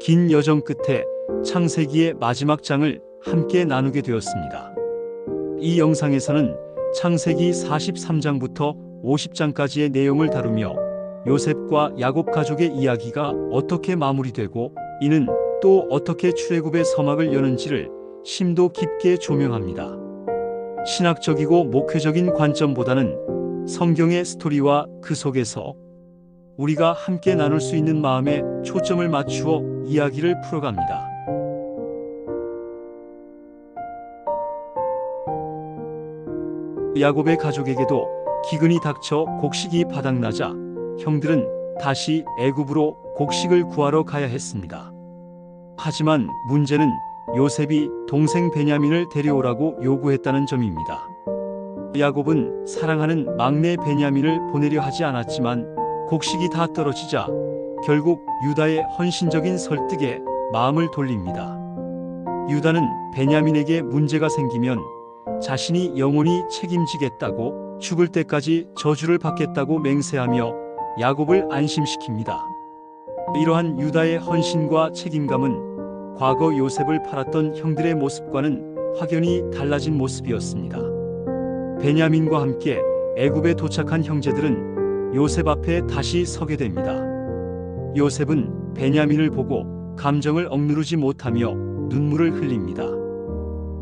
긴 여정 끝에 창세기의 마지막 장을 함께 나누게 되었습니다. 이 영상에서는 창세기 43장부터 50장까지의 내용을 다루며 요셉과 야곱 가족의 이야기가 어떻게 마무리되고 이는 또 어떻게 출애굽의 서막을 여는지를 심도 깊게 조명합니다. 신학적이고 목회적인 관점보다는 성경의 스토리와 그 속에서 우리가 함께 나눌 수 있는 마음에 초점을 맞추어 이야기를 풀어갑니다. 야곱의 가족에게도 기근이 닥쳐 곡식이 바닥나자 형들은 다시 애굽으로 곡식을 구하러 가야 했습니다. 하지만 문제는 요셉이 동생 베냐민을 데려오라고 요구했다는 점입니다. 야곱은 사랑하는 막내 베냐민을 보내려 하지 않았지만 곡식이 다 떨어지자 결국 유다의 헌신적인 설득에 마음을 돌립니다. 유다는 베냐민에게 문제가 생기면 자신이 영원히 책임지겠다고 죽을 때까지 저주를 받겠다고 맹세하며 야곱을 안심시킵니다. 이러한 유다의 헌신과 책임감은 과거 요셉을 팔았던 형들의 모습과는 확연히 달라진 모습이었습니다. 베냐민과 함께 애굽에 도착한 형제들은 요셉 앞에 다시 서게 됩니다. 요셉은 베냐민을 보고 감정을 억누르지 못하며 눈물을 흘립니다.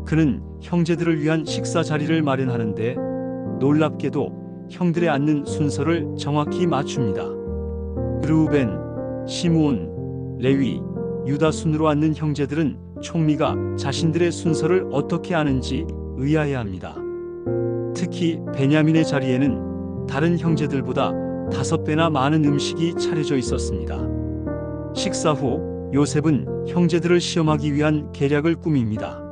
그는 형제들을 위한 식사 자리를 마련하는데 놀랍게도 형들의 앉는 순서를 정확히 맞춥니다. 르우벤, 시므온, 레위, 유다 순으로 앉는 형제들은 총리가 자신들의 순서를 어떻게 아는지 의아해합니다. 특히 베냐민의 자리에는 다른 형제들보다 5배나 많은 음식이 차려져 있었습니다. 식사 후 요셉은 형제들을 시험하기 위한 계략을 꾸밉니다.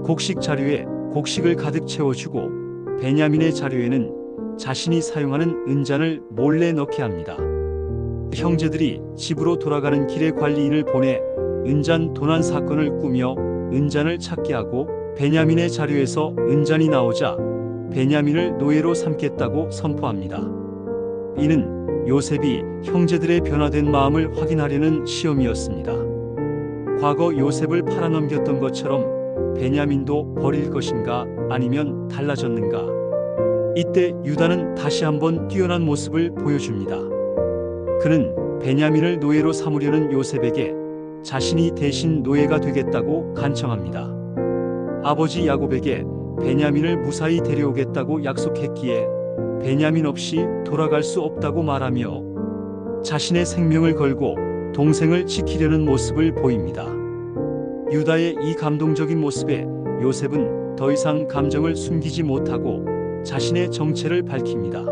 곡식 자료에 곡식을 가득 채워주고 베냐민의 자료에는 자신이 사용하는 은잔을 몰래 넣게 합니다. 형제들이 집으로 돌아가는 길에 관리인을 보내 은잔 도난 사건을 꾸며 은잔을 찾게 하고 베냐민의 자료에서 은잔이 나오자 베냐민을 노예로 삼겠다고 선포합니다. 이는 요셉이 형제들의 변화된 마음을 확인하려는 시험이었습니다. 과거 요셉을 팔아넘겼던 것처럼 베냐민도 버릴 것인가 아니면 달라졌는가? 이때 유다는 다시 한번 뛰어난 모습을 보여줍니다. 그는 베냐민을 노예로 삼으려는 요셉에게 자신이 대신 노예가 되겠다고 간청합니다. 아버지 야곱에게 베냐민을 무사히 데려오겠다고 약속했기에 베냐민 없이 돌아갈 수 없다고 말하며 자신의 생명을 걸고 동생을 지키려는 모습을 보입니다. 유다의 이 감동적인 모습에 요셉은 더 이상 감정을 숨기지 못하고 자신의 정체를 밝힙니다.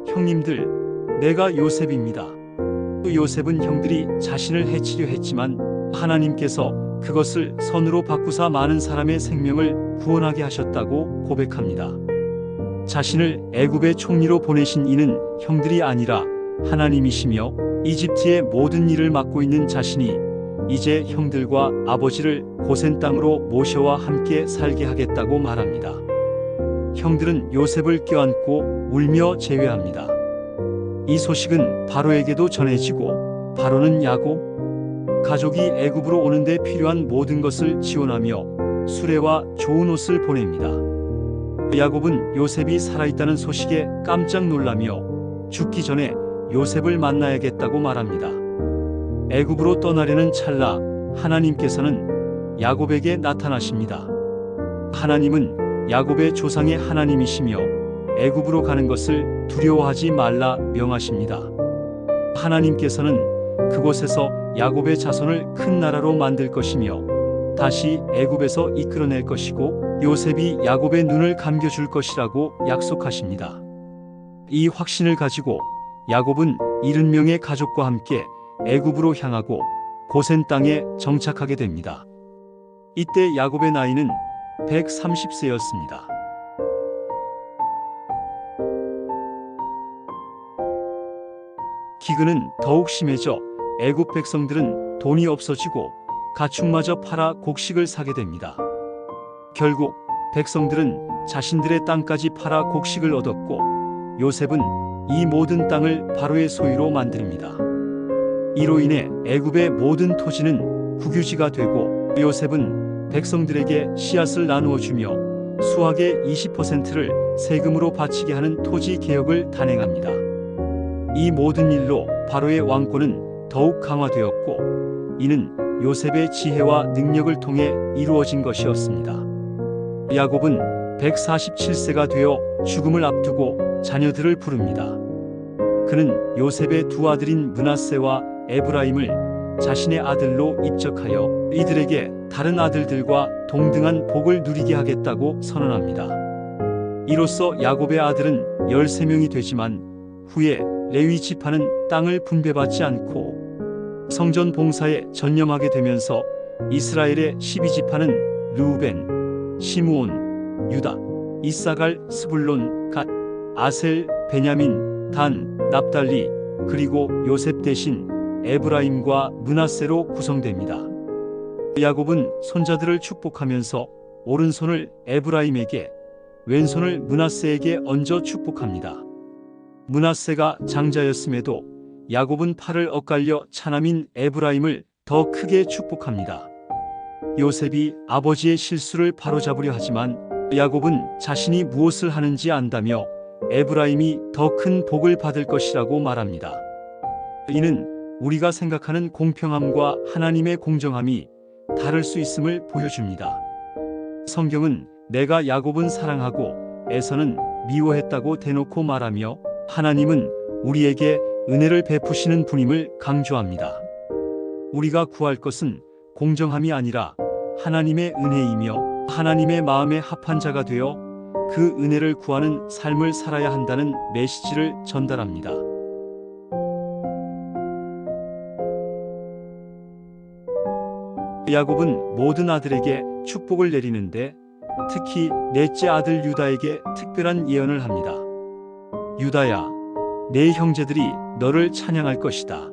형님들, 내가 요셉입니다. 요셉은 형들이 자신을 해치려 했지만 하나님께서 그것을 선으로 바꾸사 많은 사람의 생명을 구원하게 하셨다고 고백합니다. 자신을 애굽의 총리로 보내신 이는 형들이 아니라 하나님이시며 이집트의 모든 일을 맡고 있는 자신이 이제 형들과 아버지를 고센 땅으로 모셔와 함께 살게 하겠다고 말합니다. 형들은 요셉을 껴안고 울며 제외합니다. 이 소식은 바로에게도 전해지고 바로는 야곱 가족이 애굽으로 오는데 필요한 모든 것을 지원하며 수레와 좋은 옷을 보냅니다. 야곱은 요셉이 살아있다는 소식에 깜짝 놀라며 죽기 전에 요셉을 만나야겠다고 말합니다. 애굽으로 떠나려는 찰나 하나님께서는 야곱에게 나타나십니다. 하나님은 야곱의 조상의 하나님이시며 애굽으로 가는 것을 두려워하지 말라 명하십니다. 하나님께서는 그곳에서 야곱의 자손을 큰 나라로 만들 것이며 다시 애굽에서 이끌어낼 것이고 요셉이 야곱의 눈을 감겨줄 것이라고 약속하십니다. 이 확신을 가지고 야곱은 70명의 가족과 함께 애굽으로 향하고 고센 땅에 정착하게 됩니다. 이때 야곱의 나이는 130세였습니다. 기근은 더욱 심해져 애굽 백성들은 돈이 없어지고 가축마저 팔아 곡식을 사게 됩니다. 결국 백성들은 자신들의 땅까지 팔아 곡식을 얻었고 요셉은 이 모든 땅을 바로의 소유로 만듭니다. 이로 인해 애굽의 모든 토지는 국유지가 되고 요셉은 백성들에게 씨앗을 나누어 주며 수확의 20%를 세금으로 바치게 하는 토지 개혁을 단행합니다. 이 모든 일로 바로의 왕권은 더욱 강화되었고 이는 요셉의 지혜와 능력을 통해 이루어진 것이었습니다. 야곱은 147세가 되어 죽음을 앞두고 자녀들을 부릅니다. 그는 요셉의 두 아들인 므낫세와 에브라임을 자신의 아들로 입적하여 이들에게 다른 아들들과 동등한 복을 누리게 하겠다고 선언합니다. 이로써 야곱의 아들은 13명이 되지만 후에 레위 지파는 땅을 분배받지 않고 성전 봉사에 전념하게 되면서 이스라엘의 12지파는 르우벤, 시므온, 유다, 이사갈, 스불론, 갓, 아셀, 베냐민, 단, 납달리 그리고 요셉 대신 에브라임과 므낫세로 구성됩니다. 야곱은 손자들을 축복하면서 오른손을 에브라임에게 왼손을 므낫세에게 얹어 축복합니다. 므낫세가 장자였음에도 야곱은 팔을 엇갈려 차남인 에브라임을 더 크게 축복합니다. 요셉이 아버지의 실수를 바로잡으려 하지만 야곱은 자신이 무엇을 하는지 안다며 에브라임이 더 큰 복을 받을 것이라고 말합니다. 이는 우리가 생각하는 공평함과 하나님의 공정함이 다를 수 있음을 보여줍니다. 성경은 내가 야곱은 사랑하고 에서는 미워했다고 대놓고 말하며 하나님은 우리에게 은혜를 베푸시는 분임을 강조합니다. 우리가 구할 것은 공정함이 아니라 하나님의 은혜이며 하나님의 마음에 합한 자가 되어 그 은혜를 구하는 삶을 살아야 한다는 메시지를 전달합니다. 야곱은 모든 아들에게 축복을 내리는데 특히 넷째 아들 유다에게 특별한 예언을 합니다. 유다야, 내 형제들이 너를 찬양할 것이다.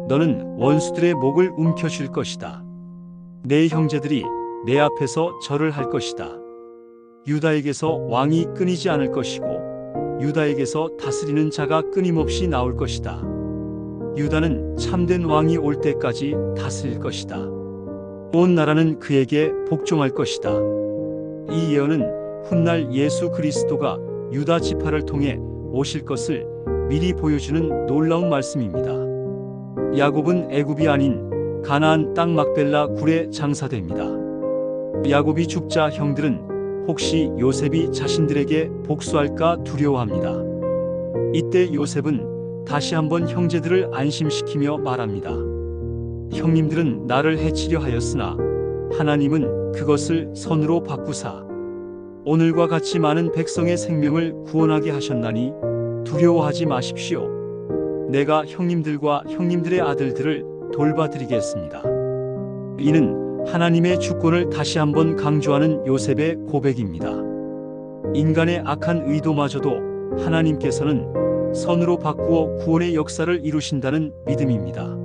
너는 원수들의 목을 움켜쥘 것이다. 내 형제들이 내 앞에서 절을 할 것이다. 유다에게서 왕이 끊이지 않을 것이고 유다에게서 다스리는 자가 끊임없이 나올 것이다. 유다는 참된 왕이 올 때까지 다스릴 것이다. 온 나라는 그에게 복종할 것이다. 이 예언은 훗날 예수 그리스도가 유다 지파를 통해 오실 것을 미리 보여주는 놀라운 말씀입니다. 야곱은 애굽이 아닌 가나안 땅 막벨라 굴에 장사됩니다. 야곱이 죽자 형들은 혹시 요셉이 자신들에게 복수할까 두려워합니다. 이때 요셉은 다시 한번 형제들을 안심시키며 말합니다. 형님들은 나를 해치려 하였으나 하나님은 그것을 선으로 바꾸사 오늘과 같이 많은 백성의 생명을 구원하게 하셨나니 두려워하지 마십시오. 내가 형님들과 형님들의 아들들을 돌봐드리겠습니다. 이는 하나님의 주권을 다시 한번 강조하는 요셉의 고백입니다. 인간의 악한 의도마저도 하나님께서는 선으로 바꾸어 구원의 역사를 이루신다는 믿음입니다.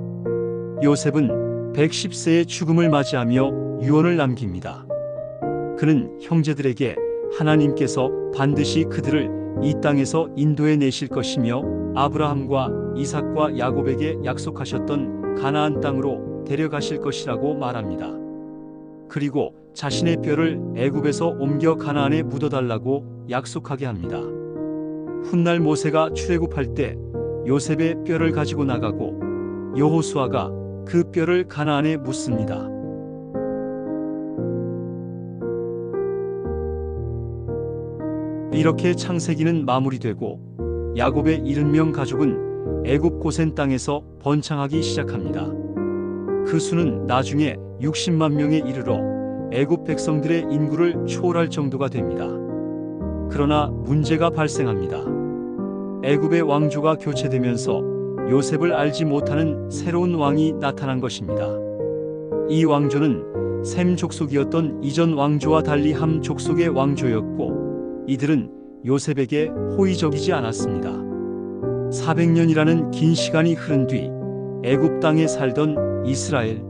요셉은 110세의 죽음을 맞이하며 유언을 남깁니다. 그는 형제들에게 하나님께서 반드시 그들을 이 땅에서 인도해 내실 것이며 아브라함과 이삭과 야곱에게 약속하셨던 가나안 땅으로 데려가실 것이라고 말합니다. 그리고 자신의 뼈를 애굽에서 옮겨 가나안에 묻어달라고 약속하게 합니다. 훗날 모세가 출애굽할 때 요셉의 뼈를 가지고 나가고 여호수아가 그 뼈를 가나안에 묻습니다. 이렇게 창세기는 마무리되고 야곱의 70명 가족은 애굽 고센 땅에서 번창하기 시작합니다. 그 수는 나중에 60만 명에 이르러 애굽 백성들의 인구를 초월할 정도가 됩니다. 그러나 문제가 발생합니다. 애굽의 왕조가 교체되면서 요셉을 알지 못하는 새로운 왕이 나타난 것입니다. 이 왕조는 셈 족속이었던 이전 왕조와 달리 함 족속의 왕조였고 이들은 요셉에게 호의적이지 않았습니다. 400년이라는 긴 시간이 흐른 뒤 애굽 땅에 살던 이스라엘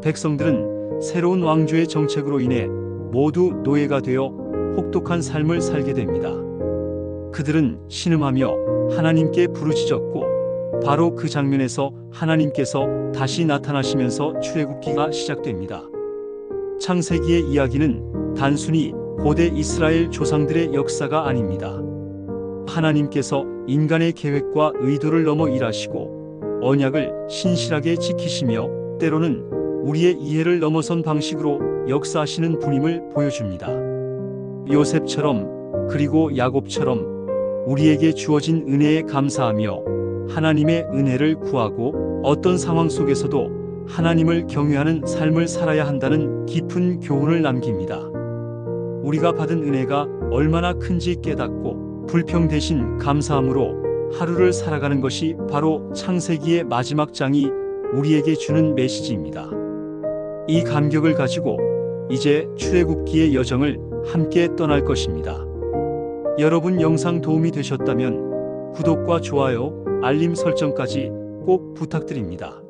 백성들은 새로운 왕조의 정책으로 인해 모두 노예가 되어 혹독한 삶을 살게 됩니다. 그들은 신음하며 하나님께 부르짖었고 바로 그 장면에서 하나님께서 다시 나타나시면서 출애굽기가 시작됩니다. 창세기의 이야기는 단순히 고대 이스라엘 조상들의 역사가 아닙니다. 하나님께서 인간의 계획과 의도를 넘어 일하시고 언약을 신실하게 지키시며 때로는 우리의 이해를 넘어선 방식으로 역사하시는 분임을 보여줍니다. 요셉처럼 그리고 야곱처럼 우리에게 주어진 은혜에 감사하며 하나님의 은혜를 구하고 어떤 상황 속에서도 하나님을 경외하는 삶을 살아야 한다는 깊은 교훈을 남깁니다. 우리가 받은 은혜가 얼마나 큰지 깨닫고 불평 대신 감사함으로 하루를 살아가는 것이 바로 창세기의 마지막 장이 우리에게 주는 메시지입니다. 이 감격을 가지고 이제 출애굽기의 여정을 함께 떠날 것입니다. 여러분 영상 도움이 되셨다면 구독과 좋아요, 알림 설정까지 꼭 부탁드립니다.